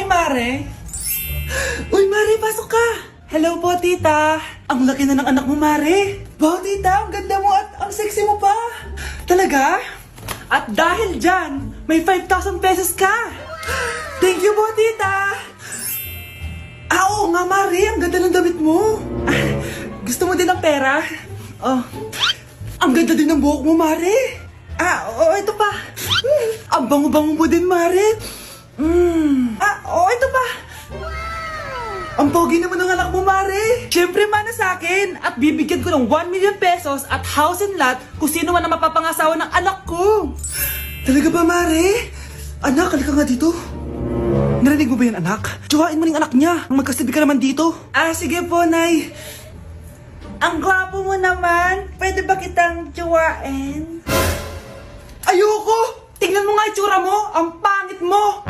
Hi, Mare. Uy, Mare, pasok ka. Hello po, tita. Ang laki na ng anak mo, Mare. Wow, tita, ang ganda mo at ang sexy mo pa. Talaga? At dahil dyan, may 5,000 pesos ka. Thank you po, tita. Oo nga, Mare, ang ganda ng damit mo. Gusto mo din ng pera? Oh, ang ganda din ng buhok mo, Mare. Oo, ito pa. Ang bango-bango mo din, Mare. Ito pa. Ang pogi naman ng anak mo, Mare. Siyempre, mana sa akin. At bibigyan ko ng 1 million pesos at house and lot kung sino man ang mapapangasawa ng anak ko. Talaga ba, Mare? Anak, halika nga dito. Narinig mo ba yan, anak? Tsuhain mo ng anak niya. Ang magkasabi ka naman dito. Sige po, Nay. Ang gwapo mo naman. Pwede ba kitang tsuhain? Ayoko! Tingnan mo nga itsura mo. Ang pangit mo.